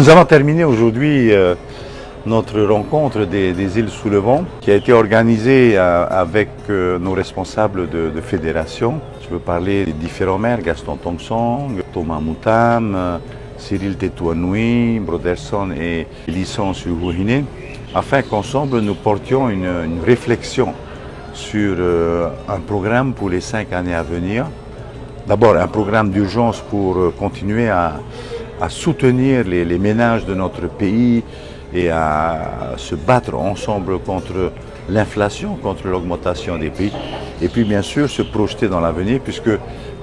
Nous allons terminer aujourd'hui notre rencontre des îles sous le vent qui a été organisée avec nos responsables de fédération. Je veux parler des différents maires, Gaston Tongson, Thomas Moutam, Cyril Tetouanoui, Broderson et Lisson Suhuhine, afin qu'ensemble nous portions une réflexion sur un programme pour les 5 années à venir. D'abord un programme d'urgence pour continuer à soutenir les ménages de notre pays et à se battre ensemble contre l'inflation, contre l'augmentation des prix. Et puis bien sûr se projeter dans l'avenir puisque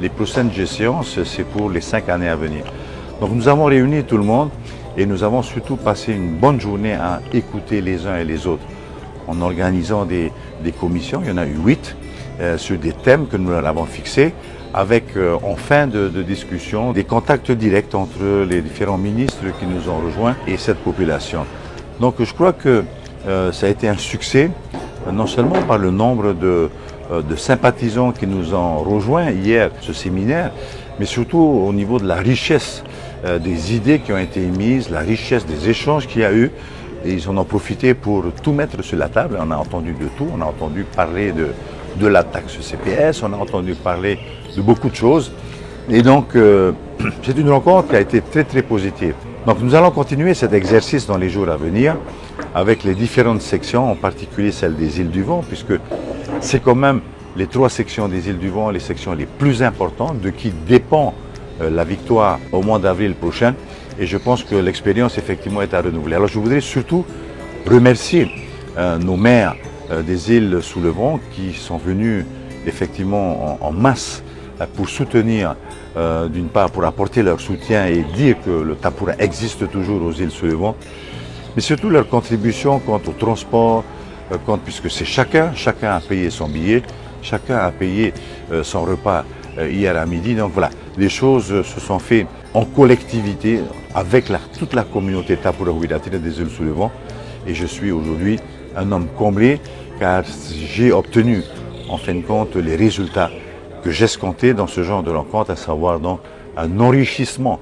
les prochaines échéances, c'est pour les 5 années à venir. Donc nous avons réuni tout le monde et nous avons surtout passé une bonne journée à écouter les uns et les autres en organisant des commissions, il y en a eu 8, sur des thèmes que nous avons fixés, avec en fin de discussion des contacts directs entre les différents ministres qui nous ont rejoints et cette population. Donc je crois que ça a été un succès, non seulement par le nombre de sympathisants qui nous ont rejoints hier, ce séminaire, mais surtout au niveau de la richesse des idées qui ont été émises, la richesse des échanges qu'il y a eu. Et ils en ont profité pour tout mettre sur la table. On a entendu de tout, on a entendu parler de la taxe CPS, on a entendu parler de beaucoup de choses. Et donc, c'est une rencontre qui a été très très positive. Donc nous allons continuer cet exercice dans les jours à venir avec les différentes sections, en particulier celle des îles du Vent, puisque c'est quand même les 3 sections des îles du Vent, les sections les plus importantes, de qui dépend la victoire au mois d'avril prochain. Et je pense que l'expérience effectivement est à renouveler. Alors je voudrais surtout remercier nos maires des îles sous le vent qui sont venus effectivement en masse pour soutenir, d'une part pour apporter leur soutien et dire que le Tapura existe toujours aux îles sous le vent, mais surtout leur contribution quant au transport, puisque c'est chacun a payé son billet, chacun a payé son repas hier à midi. Donc voilà, les choses se sont faites en collectivité avec toute la communauté Tapura Huiratina des îles sous le vent. Et je suis aujourd'hui un homme comblé car j'ai obtenu en fin de compte les résultats que j'escomptais dans ce genre de rencontre, à savoir donc un enrichissement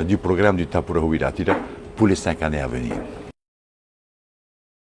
du programme du Tapura Huiratina pour les 5 années à venir.